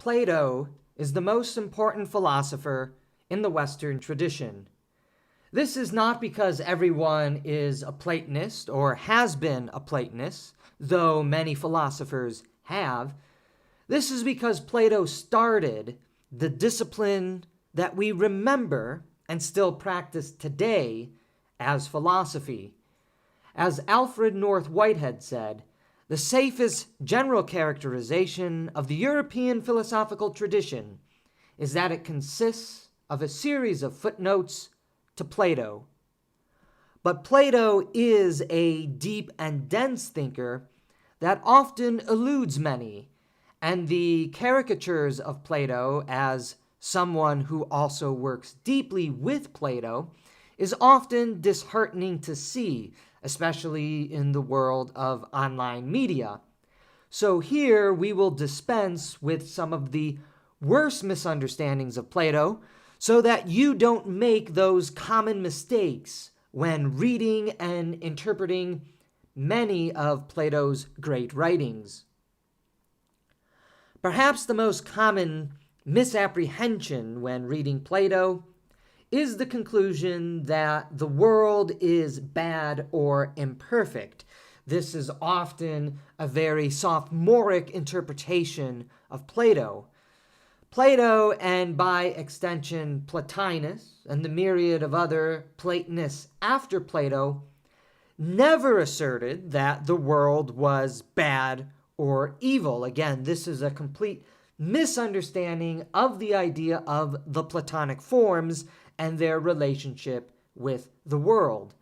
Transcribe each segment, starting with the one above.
Plato is the most important philosopher in the Western tradition. This is not because everyone is a Platonist or has been a Platonist, though many philosophers have. This is because Plato started the discipline that we remember and still practice today as philosophy. As Alfred North Whitehead said, the safest general characterization of the European philosophical tradition is that it consists of a series of footnotes to Plato. But Plato is a deep and dense thinker that often eludes many, and the caricatures of Plato as someone who also works deeply with Plato is often disheartening to see, especially in the world of online media. So here we will dispense with some of the worst misunderstandings of Plato so that you don't make those common mistakes when reading and interpreting many of Plato's great writings. Perhaps the most common misapprehension when reading Plato is the conclusion that the world is bad or imperfect. This is often a very sophomoric interpretation of Plato. Plato, and by extension Plotinus, and the myriad of other Platonists after Plato, never asserted that the world was bad or evil. Again, this is a complete misunderstanding of the idea of the Platonic forms and their relationship with the world.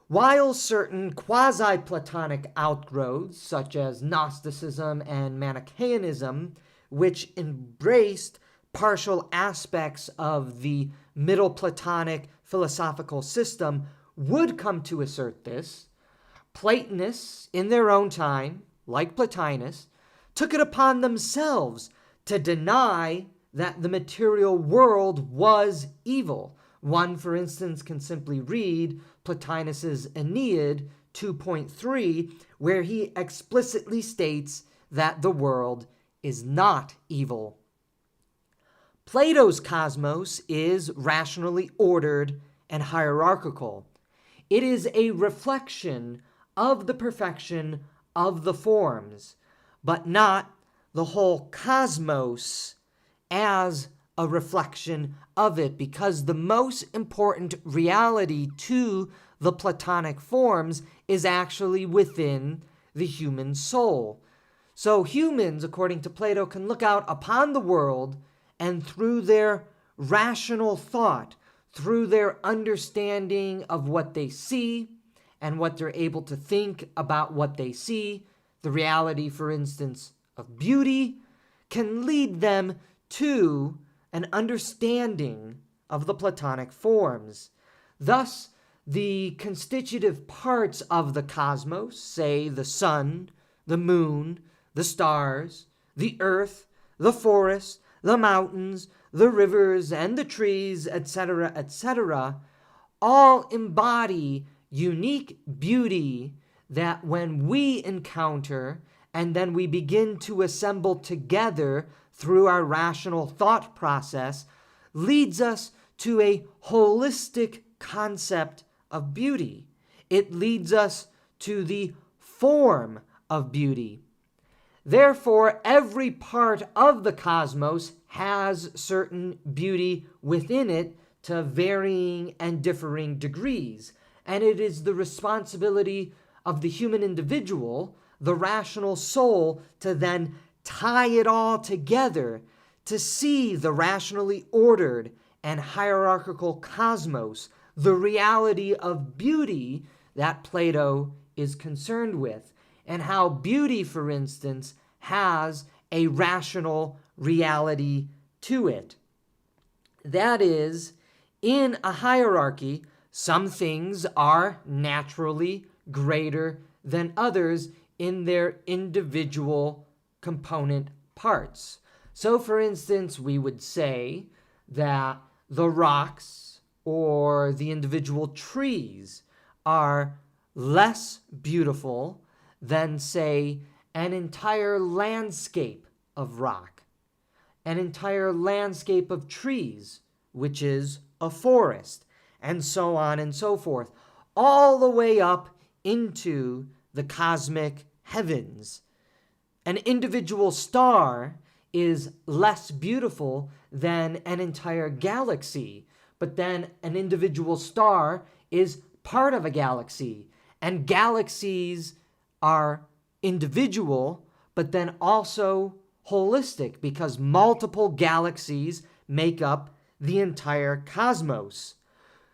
While certain quasi-Platonic outgrowths, such as Gnosticism and Manichaeanism, which embraced partial aspects of the Middle Platonic philosophical system, would come to assert this, Platonists, in their own time, like Plotinus, took it upon themselves to deny that the material world was evil. One, for instance, can simply read Plotinus's Aeneid 2.3, where he explicitly states that the world is not evil. Plato's cosmos is rationally ordered and hierarchical. It is a reflection of the perfection of the forms, but not the whole cosmos as a reflection of it, because the most important reality to the Platonic forms is actually within the human soul. So humans, according to Plato, can look out upon the world and through their rational thought, through their understanding of what they see and what they're able to think about what they see, the reality, for instance, of beauty, can lead them to an understanding of the Platonic forms. Thus, the constitutive parts of the cosmos, say the sun, the moon, the stars, the earth, the forest, the mountains, the rivers, and the trees, etc., etc., all embody unique beauty that when we encounter and then we begin to assemble together through our rational thought process, leads us to a holistic concept of beauty. It leads us to the form of beauty. Therefore, every part of the cosmos has certain beauty within it to varying and differing degrees. And it is the responsibility of the human individual, the rational soul, to then tie it all together to see the rationally ordered and hierarchical cosmos, the reality of beauty that Plato is concerned with, and how beauty, for instance, has a rational reality to it. That is, in a hierarchy, some things are naturally greater than others in their individual component parts. So, for instance, we would say that the rocks or the individual trees are less beautiful than, say, an entire landscape of rock. an entire landscape of trees, which is a forest, and so on and so forth, all the way up into the cosmic heavens. An individual star is less beautiful than an entire galaxy, but then an individual star is part of a galaxy, and galaxies are individual, but then also holistic, because multiple galaxies make up the entire cosmos.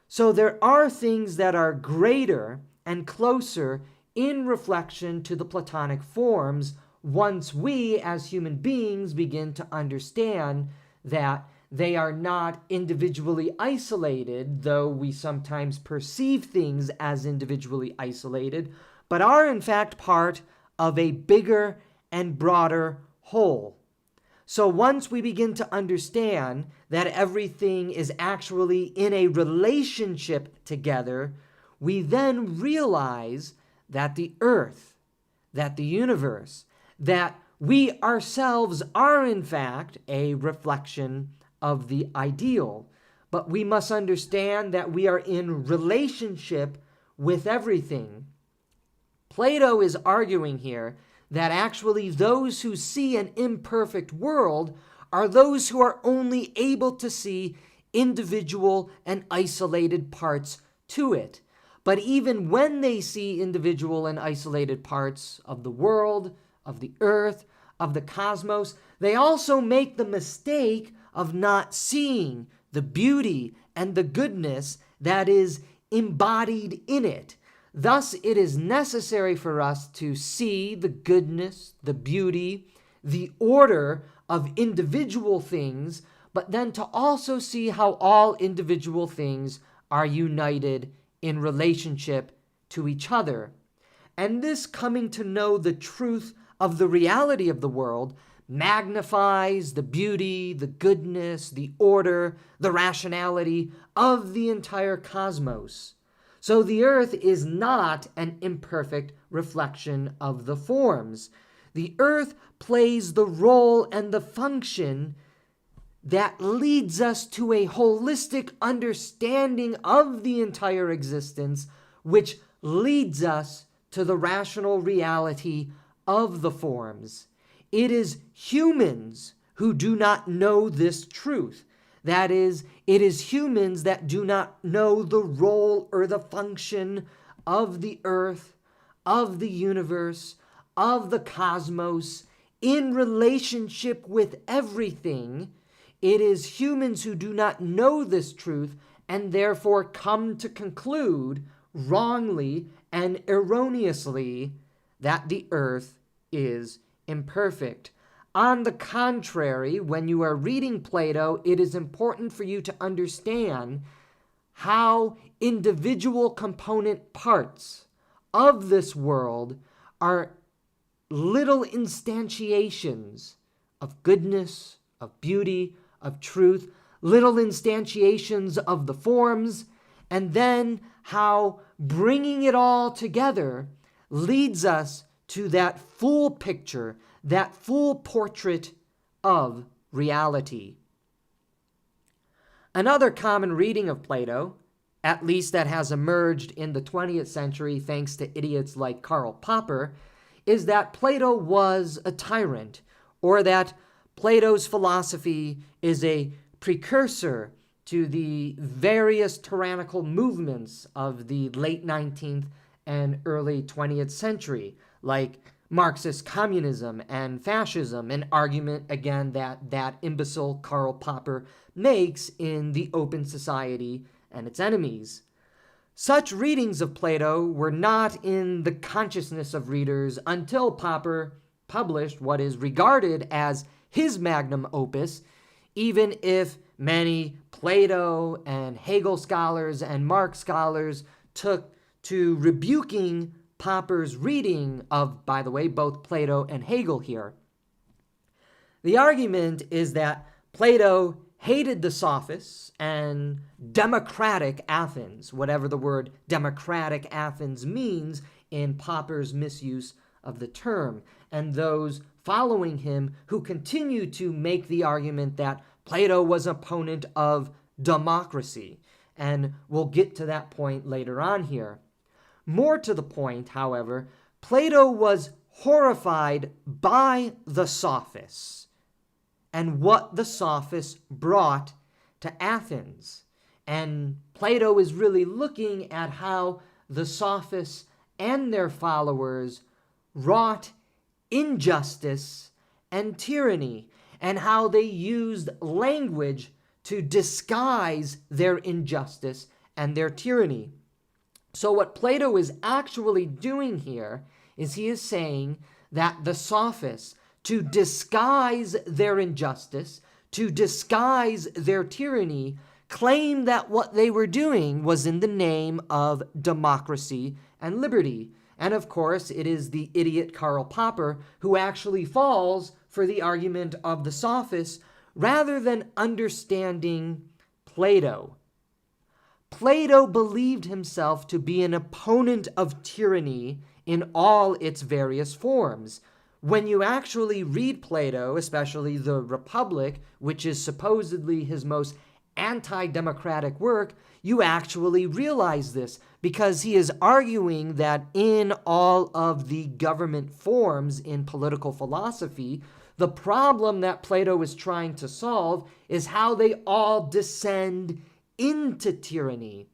So there are things that are greater and closer in reflection to the Platonic forms once we, as human beings, begin to understand that they are not individually isolated, though we sometimes perceive things as individually isolated, but are in fact part of a bigger and broader whole. So once we begin to understand that everything is actually in a relationship together, we then realize that the earth, that the universe, that we ourselves are in fact a reflection of the ideal. But we must understand that we are in relationship with everything. Plato is arguing here that actually those who see an imperfect world are those who are only able to see individual and isolated parts to it. But even when they see individual and isolated parts of the world, of the earth, of the cosmos, they also make the mistake of not seeing the beauty and the goodness that is embodied in it. Thus, it is necessary for us to see the goodness, the beauty, the order of individual things, but then to also see how all individual things are united in relationship to each other. And this coming to know the truth of the reality of the world magnifies the beauty, the goodness, the order, the rationality of the entire cosmos. So the earth is not an imperfect reflection of the forms. The earth plays the role and the function that leads us to a holistic understanding of the entire existence, which leads us to the rational reality of the forms. It is humans who do not know this truth. That is, it is humans that do not know the role or the function of the earth, of the universe, of the cosmos, in relationship with everything. It is humans who do not know this truth and therefore come to conclude wrongly and erroneously that the earth is imperfect. On the contrary, when you are reading Plato, it is important for you to understand how individual component parts of this world are little instantiations of goodness, of beauty, of truth, little instantiations of the forms, and then how bringing it all together leads us to that full picture, that full portrait of reality. Another common reading of Plato, at least that has emerged in the 20th century thanks to idiots like Karl Popper, is that Plato was a tyrant, or that Plato's philosophy is a precursor to the various tyrannical movements of the late 19th and early 20th century, like Marxist communism and fascism, an argument, again, that imbecile Karl Popper makes in The Open Society and Its Enemies. Such readings of Plato were not in the consciousness of readers until Popper published what is regarded as his magnum opus, even if many Plato and Hegel scholars and Marx scholars took to rebuking Popper's reading of, by the way, both Plato and Hegel here. The argument is that Plato hated the sophists and democratic Athens, whatever the word democratic Athens means in Popper's misuse of the term, and those following him who continue to make the argument that Plato was an opponent of democracy. And we'll get to that point later on here. More to the point, however, Plato was horrified by the sophists and what the sophists brought to Athens. And Plato is really looking at how the sophists and their followers wrought injustice and tyranny, and how they used language to disguise their injustice and their tyranny. So what Plato is actually doing here is he is saying that the sophists, to disguise their injustice, to disguise their tyranny, claimed that what they were doing was in the name of democracy and liberty. And of course, it is the idiot Karl Popper who actually falls for the argument of the sophists rather than understanding Plato. Plato believed himself to be an opponent of tyranny in all its various forms. When you actually read Plato, especially the Republic, which is supposedly his most anti-democratic work, you actually realize this, because he is arguing that in all of the government forms in political philosophy, the problem that Plato is trying to solve is how they all descend into tyranny.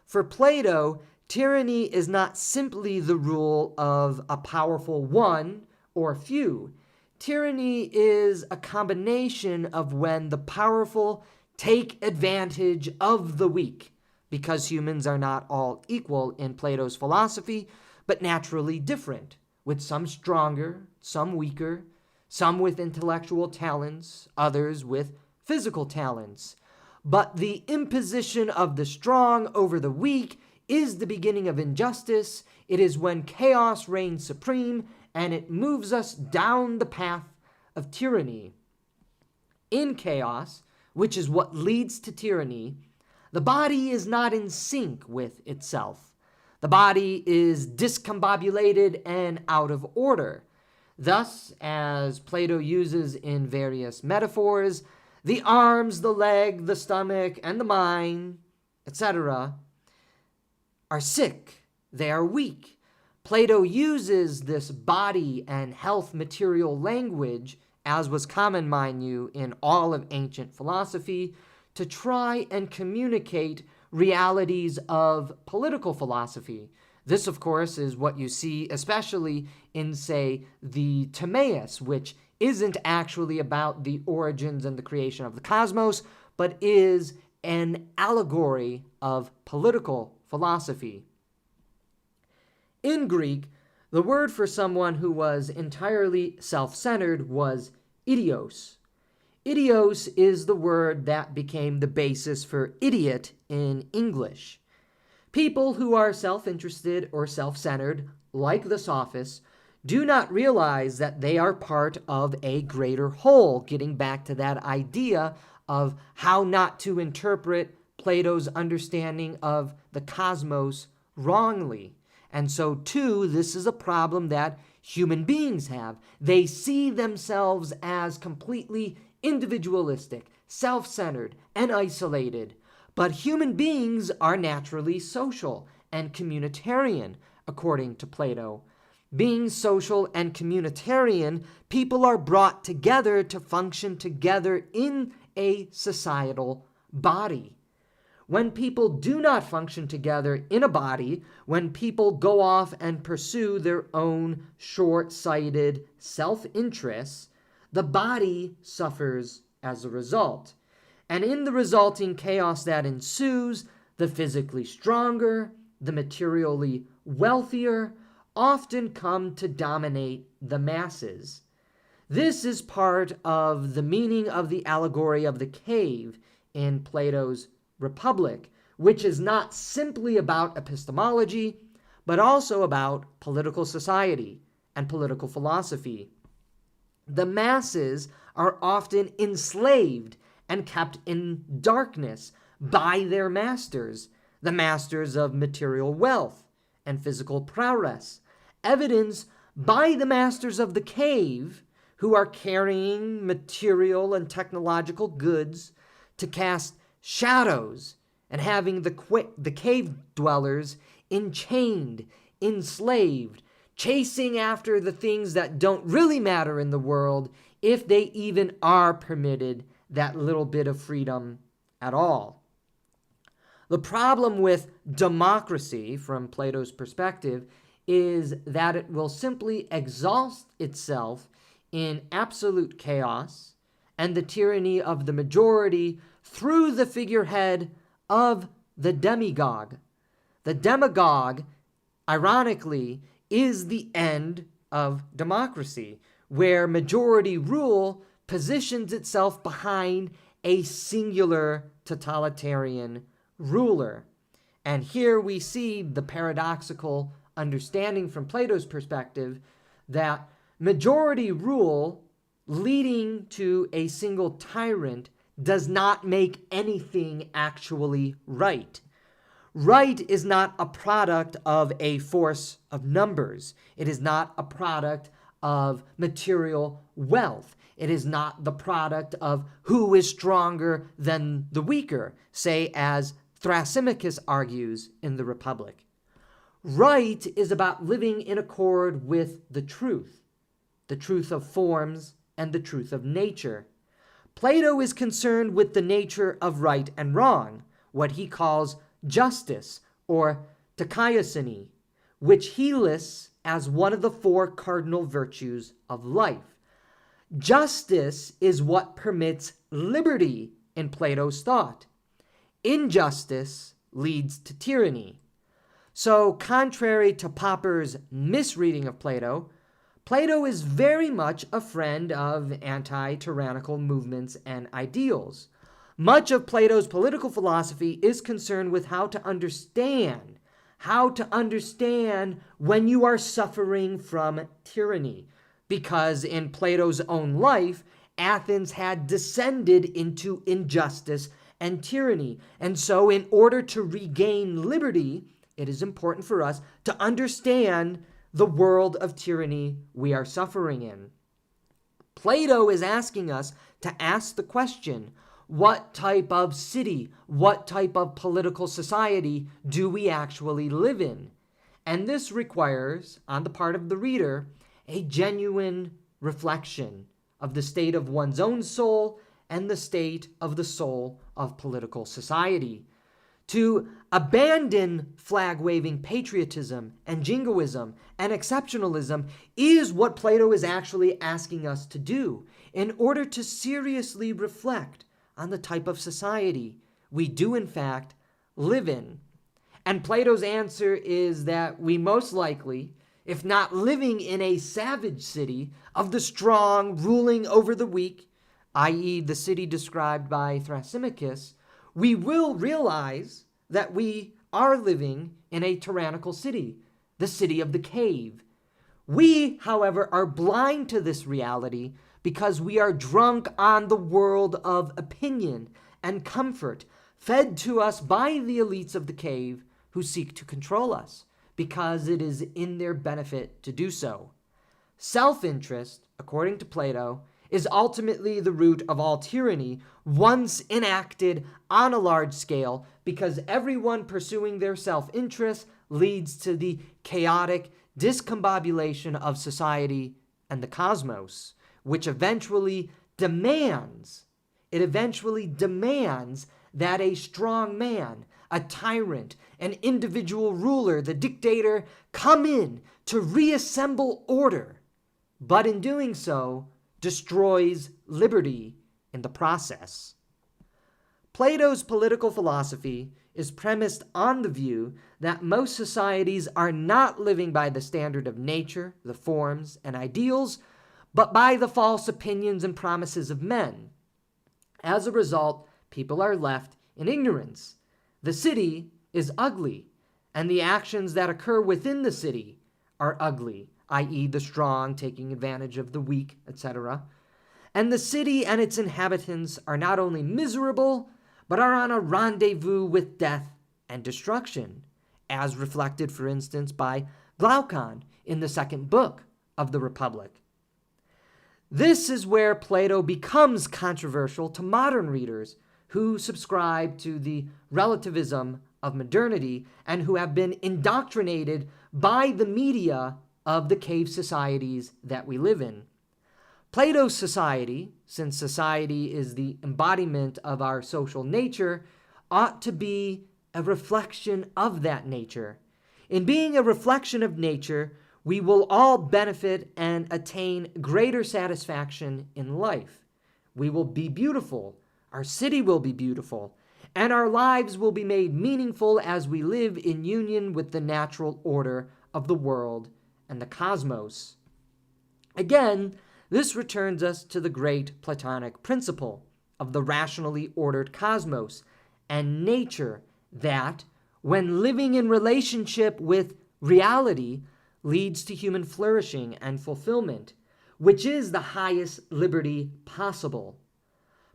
For Plato, tyranny is not simply the rule of a powerful one or few. Tyranny is a combination of when the powerful take advantage of the weak, because humans are not all equal in Plato's philosophy, but naturally different, with some stronger, some weaker, some with intellectual talents, others with physical talents. But the imposition of the strong over the weak is the beginning of injustice. It is when chaos reigns supreme, and it moves us down the path of tyranny. In chaos, which is what leads to tyranny, the body is not in sync with itself. The body is discombobulated and out of order. Thus, as Plato uses in various metaphors, the arms, the leg, the stomach, and the mind, etc., are sick. They are weak. Plato uses this body and health material language, as was common, mind you, in all of ancient philosophy, to try and communicate realities of political philosophy. This, of course, is what you see especially in, say, the Timaeus, which isn't actually about the origins and the creation of the cosmos, but is an allegory of political philosophy. In Greek, the word for someone who was entirely self-centered was idios. Idios is the word that became the basis for idiot in English. People who are self-interested or self-centered, like the sophists, do not realize that they are part of a greater whole, getting back to that idea of how not to interpret Plato's understanding of the cosmos wrongly. And so, too, this is a problem that human beings have. They see themselves as completely individualistic, self-centered, and isolated. But human beings are naturally social and communitarian, according to Plato. Being social and communitarian, people are brought together to function together in a societal body. When people do not function together in a body, when people go off and pursue their own short-sighted self-interests, the body suffers as a result. And in the resulting chaos that ensues, the physically stronger, the materially wealthier, often come to dominate the masses. This is part of the meaning of the allegory of the cave in Plato's Republic, which is not simply about epistemology, but also about political society and political philosophy. The masses are often enslaved and kept in darkness by their masters, the masters of material wealth and physical prowess, evidenced by the masters of the cave who are carrying material and technological goods to cast shadows, and having the cave dwellers enchained, enslaved, chasing after the things that don't really matter in the world, if they even are permitted that little bit of freedom at all. The problem with democracy, from Plato's perspective, is that it will simply exhaust itself in absolute chaos and the tyranny of the majority through the figurehead of the demagogue. The demagogue, ironically, is the end of democracy, where majority rule positions itself behind a singular totalitarian ruler. And here we see the paradoxical understanding from Plato's perspective that majority rule leading to a single tyrant does not make anything actually right. Right is not a product of a force of numbers. It is not a product of material wealth. It is not the product of who is stronger than the weaker, say as Thrasymachus argues in the Republic. Right is about living in accord with the truth of forms and the truth of nature. Plato is concerned with the nature of right and wrong, what he calls justice or dikaiosune, which he lists as one of the four cardinal virtues of life. Justice is what permits liberty in Plato's thought. Injustice leads to tyranny. So, contrary to Popper's misreading of Plato, Plato is very much a friend of anti-tyrannical movements and ideals. Much of Plato's political philosophy is concerned with how to understand when you are suffering from tyranny, because in Plato's own life, Athens had descended into injustice and tyranny. And so in order to regain liberty, it is important for us to understand the world of tyranny we are suffering in. Plato is asking us to ask the question, what type of city, what type of political society do we actually live in? And this requires, on the part of the reader, a genuine reflection of the state of one's own soul and the state of the soul of political society. To abandon flag-waving patriotism and jingoism and exceptionalism is what Plato is actually asking us to do in order to seriously reflect on the type of society we do in fact live in. And Plato's answer is that we most likely, if not living in a savage city of the strong ruling over the weak, i.e. the city described by Thrasymachus, we will realize that we are living in a tyrannical city, the city of the cave. We, however, are blind to this reality because we are drunk on the world of opinion and comfort fed to us by the elites of the cave who seek to control us because it is in their benefit to do so. Self-interest, according to Plato, is ultimately the root of all tyranny once enacted on a large scale, because everyone pursuing their self-interest leads to the chaotic discombobulation of society and the cosmos, which eventually demands that a strong man, a tyrant, an individual ruler, the dictator, come in to reassemble order, but in doing so, destroys liberty in the process. Plato's political philosophy is premised on the view that most societies are not living by the standard of nature, the forms, and ideals, but by the false opinions and promises of men. As a result, people are left in ignorance. The city is ugly, and the actions that occur within the city are ugly, i.e. the strong taking advantage of the weak, etc. And the city and its inhabitants are not only miserable, but are on a rendezvous with death and destruction, as reflected, for instance, by Glaucon in the second book of the Republic. This is where Plato becomes controversial to modern readers who subscribe to the relativism of modernity and who have been indoctrinated by the media of the cave societies that we live in. Plato's society, since society is the embodiment of our social nature, ought to be a reflection of that nature. In being a reflection of nature, we will all benefit and attain greater satisfaction in life. We will be beautiful, our city will be beautiful, and our lives will be made meaningful as we live in union with the natural order of the world and the cosmos. Again, this returns us to the great Platonic principle of the rationally ordered cosmos and nature that, when living in relationship with reality, leads to human flourishing and fulfillment, which is the highest liberty possible.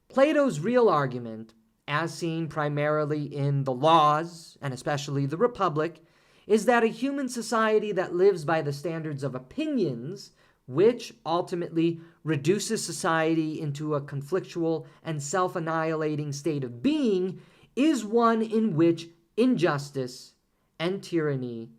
Plato's real argument, as seen primarily in the Laws, and especially the Republic, is that a human society that lives by the standards of opinions, which ultimately reduces society into a conflictual and self-annihilating state of being, is one in which injustice and tyranny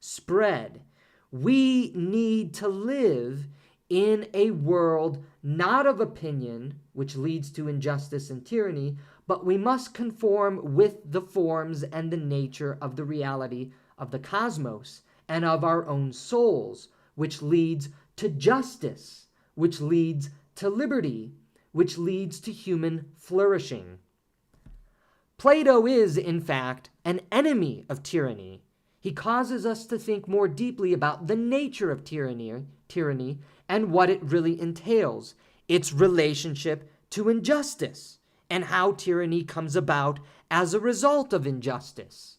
spread. We need to live in a world not of opinion, which leads to injustice and tyranny, but we must conform with the forms and the nature of the reality of the cosmos and of our own souls, which leads to justice, which leads to liberty, which leads to human flourishing. Plato is, in fact, an enemy of tyranny. He causes us to think more deeply about the nature of tyranny and what it really entails, its relationship to injustice, and how tyranny comes about as a result of injustice.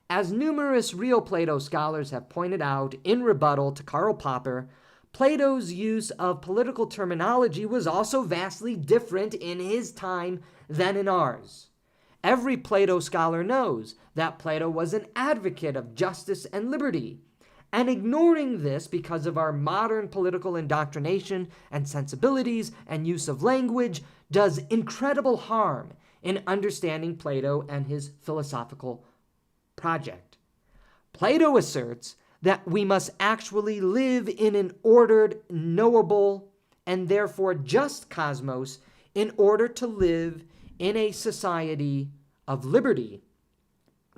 As numerous real Plato scholars have pointed out in rebuttal to Karl Popper, Plato's use of political terminology was also vastly different in his time than in ours. Every Plato scholar knows that Plato was an advocate of justice and liberty, and ignoring this because of our modern political indoctrination and sensibilities and use of language does incredible harm in understanding Plato and his philosophical project. Plato asserts that we must actually live in an ordered, knowable, and therefore just cosmos in order to live in a society of liberty.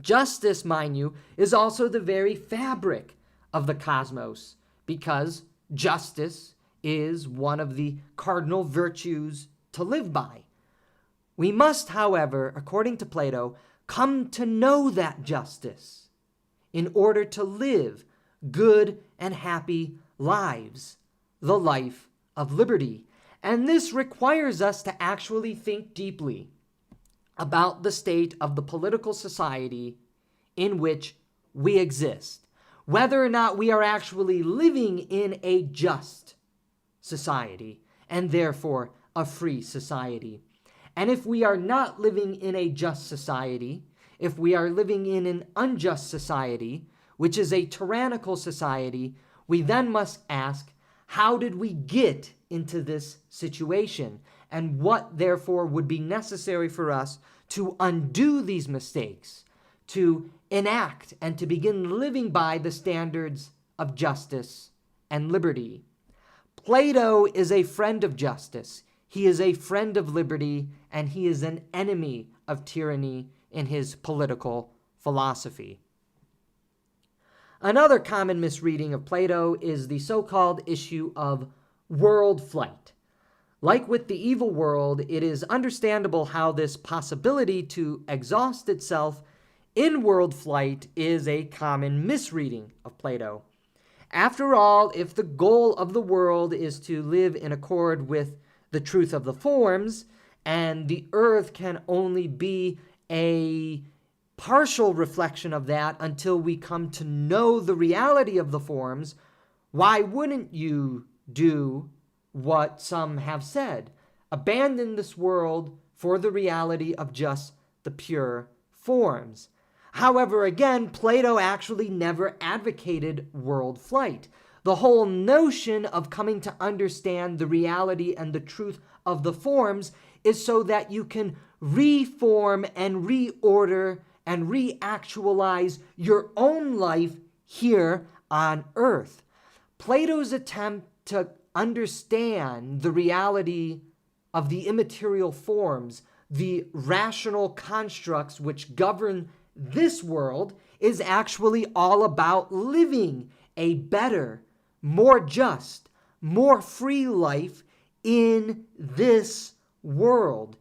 Justice, mind you, is also the very fabric of the cosmos, because justice is one of the cardinal virtues to live by. We must, however, according to Plato, come to know that justice in order to live good and happy lives, the life of liberty. And this requires us to actually think deeply about the state of the political society in which we exist, whether or not we are actually living in a just society and therefore a free society. And if we are not living in a just society, if we are living in an unjust society, which is a tyrannical society, we then must ask, how did we get into this situation? And what, therefore, would be necessary for us to undo these mistakes, to enact and to begin living by the standards of justice and liberty. Plato is a friend of justice. He is a friend of liberty, and he is an enemy of tyranny in his political philosophy. Another common misreading of Plato is the so-called issue of world flight. Like with the evil world, it is understandable how this possibility to exhaust itself in world flight is a common misreading of Plato. After all, if the goal of the world is to live in accord with the truth of the forms, and the earth can only be a partial reflection of that until we come to know the reality of the forms, why wouldn't you do what some have said? Abandon this world for the reality of just the pure forms. However, again, Plato actually never advocated world flight, The whole notion of coming to understand the reality and the truth of the forms is so that you can reform and reorder and reactualize your own life here on earth. Plato's attempt to understand the reality of the immaterial forms, the rational constructs which govern this world, is actually all about living a better, more just, more free life in this world.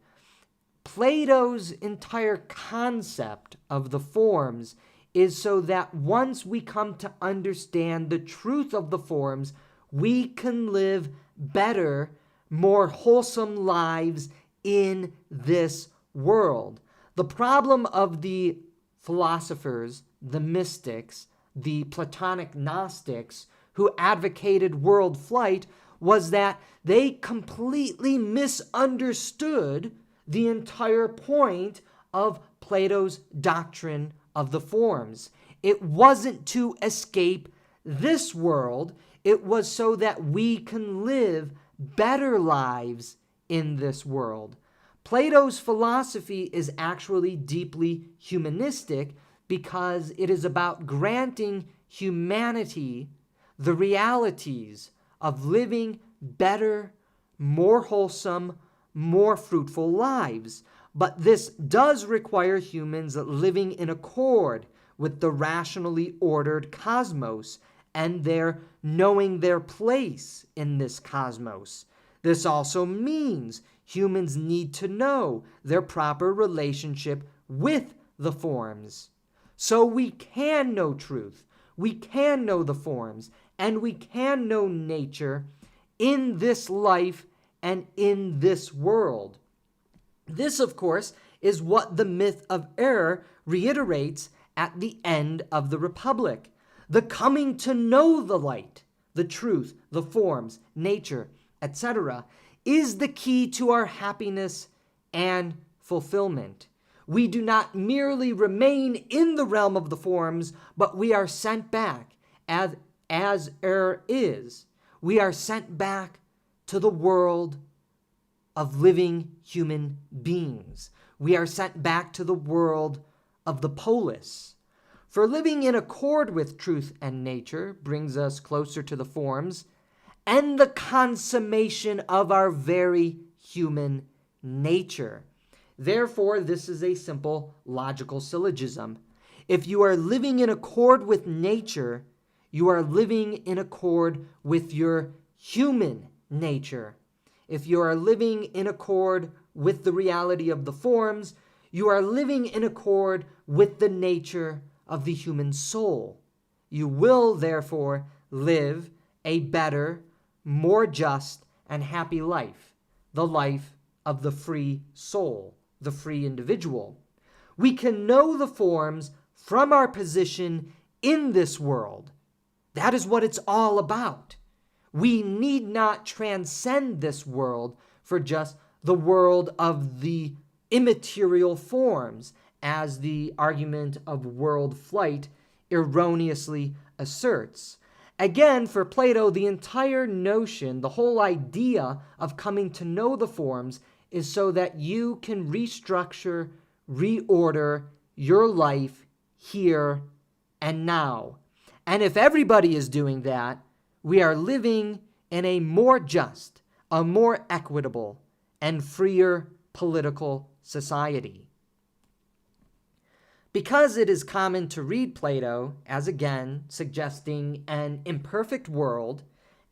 Plato's entire concept of the forms is so that once we come to understand the truth of the forms, we can live better, more wholesome lives in this world. The problem of the philosophers, the mystics, the Platonic Gnostics who advocated world flight was that they completely misunderstood the entire point of Plato's doctrine of the forms. It wasn't to escape this world, it was so that we can live better lives in this world. Plato's philosophy is actually deeply humanistic because it is about granting humanity the realities of living better, more wholesome, more fruitful lives. But this does require humans living in accord with the rationally ordered cosmos and their knowing their place in this cosmos. This also means humans need to know their proper relationship with the forms. So we can know truth, we can know the forms, and we can know nature in this life and in this world. This, of course, is what the myth of error reiterates at the end of the Republic. The coming to know the light, the truth, the forms, nature, etc., is the key to our happiness and fulfillment. We do not merely remain in the realm of the forms, but we are sent back, as error is. We are sent back to the world of living human beings. We are sent back to the world of the polis. For living in accord with truth and nature brings us closer to the forms and the consummation of our very human nature. Therefore, this is a simple logical syllogism. If you are living in accord with nature, you are living in accord with your human nature. If you are living in accord with the reality of the forms, you are living in accord with the nature of the human soul. You will, therefore, live a better, more just, and happy life, the life of the free soul, the free individual. We can know the forms from our position in this world. That is what it's all about. We need not transcend this world for just the world of the immaterial forms, as the argument of world flight erroneously asserts. Again, for Plato, the entire notion, the whole idea of coming to know the forms is so that you can restructure, reorder your life here and now. And if everybody is doing that, we are living in a more just, a more equitable, and freer political society. Because it is common to read Plato as, again, suggesting an imperfect world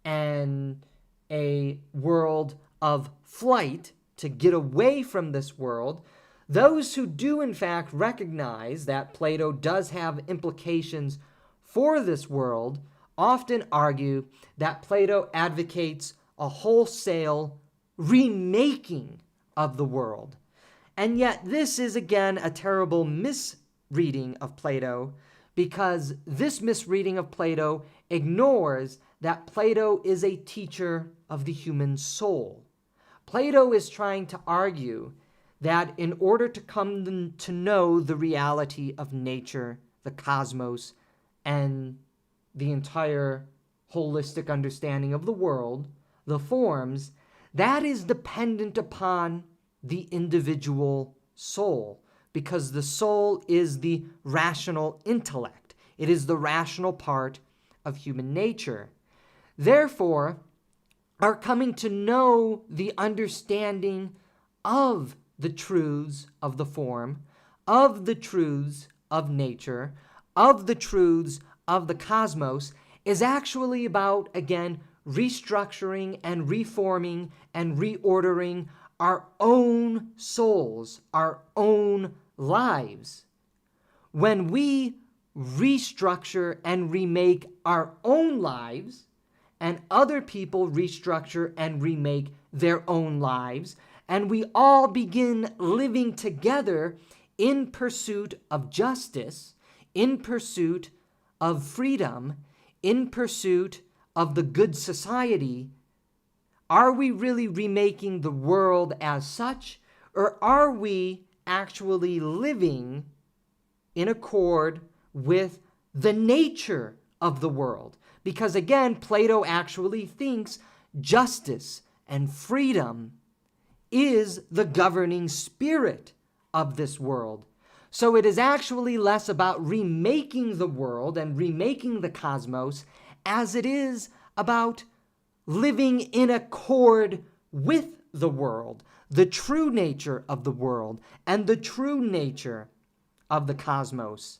and a world of flight to get away from this world, those who do in fact recognize that Plato does have implications for this world often argue that Plato advocates a wholesale remaking of the world. And yet this is again a terrible misreading of Plato, because this misreading of Plato ignores that Plato is a teacher of the human soul. Plato is trying to argue that in order to come to know the reality of nature, the cosmos, and the entire holistic understanding of the world, the forms, that is dependent upon the individual soul, because the soul is the rational intellect. It is the rational part of human nature. Therefore, our coming to know the understanding of the truths of the form, of the truths of nature, of the truths of the cosmos, is actually about, again, restructuring and reforming and reordering our own souls, our own lives. When we restructure and remake our own lives, and other people restructure and remake their own lives, and we all begin living together in pursuit of justice, in pursuit of freedom, in pursuit of the good society, are we really remaking the world as such, or are we actually living in accord with the nature of the world? Because again, Plato actually thinks justice and freedom is the governing spirit of this world. So it is actually less about remaking the world and remaking the cosmos as it is about living in accord with the world, the true nature of the world, and the true nature of the cosmos.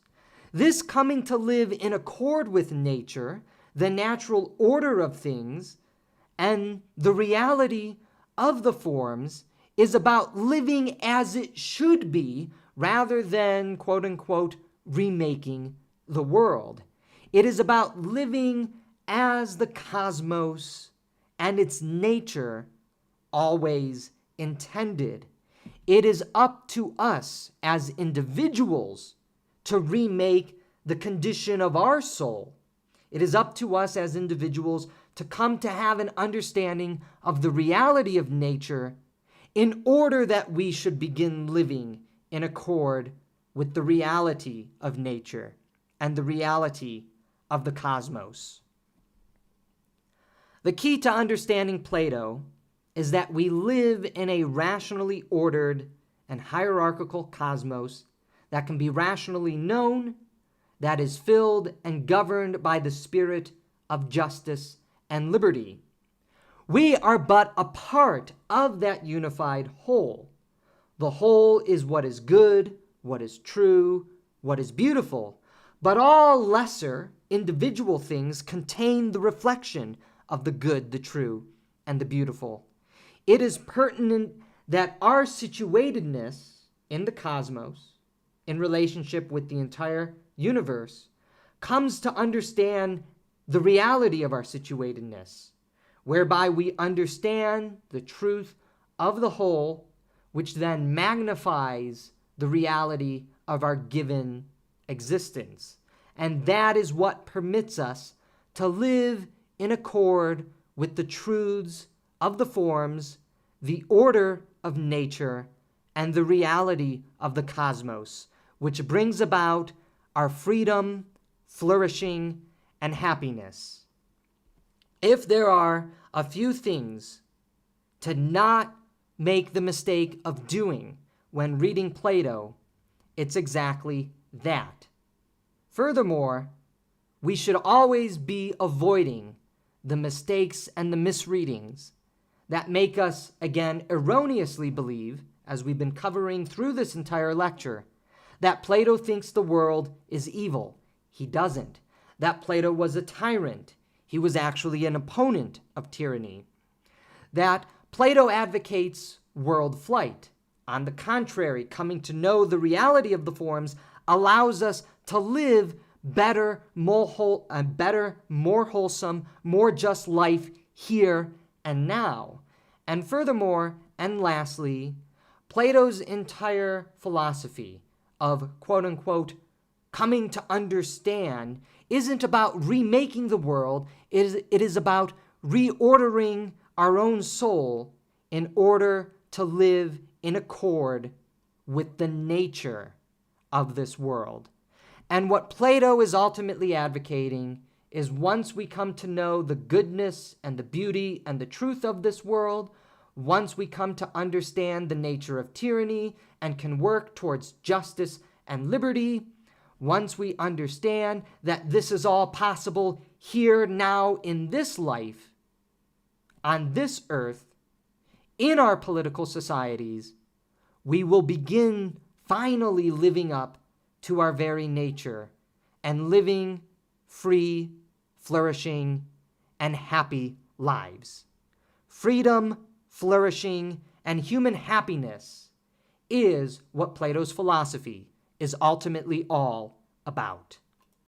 This coming to live in accord with nature, the natural order of things, and the reality of the forms is about living as it should be rather than, quote unquote, remaking the world. It is about living as the cosmos and its nature always intended. It is up to us as individuals to remake the condition of our soul. It is up to us as individuals to come to have an understanding of the reality of nature in order that we should begin living in accord with the reality of nature and the reality of the cosmos. The key to understanding Plato is that we live in a rationally ordered and hierarchical cosmos that can be rationally known, that is filled and governed by the spirit of justice and liberty. We are but a part of that unified whole. The whole is what is good, what is true, what is beautiful, but all lesser individual things contain the reflection of the good, the true, and the beautiful. It is pertinent that our situatedness in the cosmos, in relationship with the entire universe, comes to understand the reality of our situatedness, whereby we understand the truth of the whole, which then magnifies the reality of our given existence. And that is what permits us to live in accord with the truths of the forms, the order of nature, and the reality of the cosmos, which brings about our freedom, flourishing, and happiness. If there are a few things to not make the mistake of doing when reading Plato, it's exactly that. Furthermore, we should always be avoiding the mistakes and the misreadings that make us, again, erroneously believe, as we've been covering through this entire lecture, that Plato thinks the world is evil. He doesn't. That Plato was a tyrant. He was actually an opponent of tyranny. That Plato advocates world flight. On the contrary, coming to know the reality of the forms allows us to live better, more wholesome, more just life here and now. And furthermore, and lastly, Plato's entire philosophy of, quote unquote, coming to understand isn't about remaking the world. It is about reordering our own soul in order to live in accord with the nature of this world. And what Plato is ultimately advocating is once we come to know the goodness and the beauty and the truth of this world, once we come to understand the nature of tyranny and can work towards justice and liberty, once we understand that this is all possible here, now, in this life, on this earth, in our political societies, we will begin finally living up to our very nature and living free, flourishing, and happy lives. Freedom, flourishing, and human happiness is what Plato's philosophy is ultimately all about.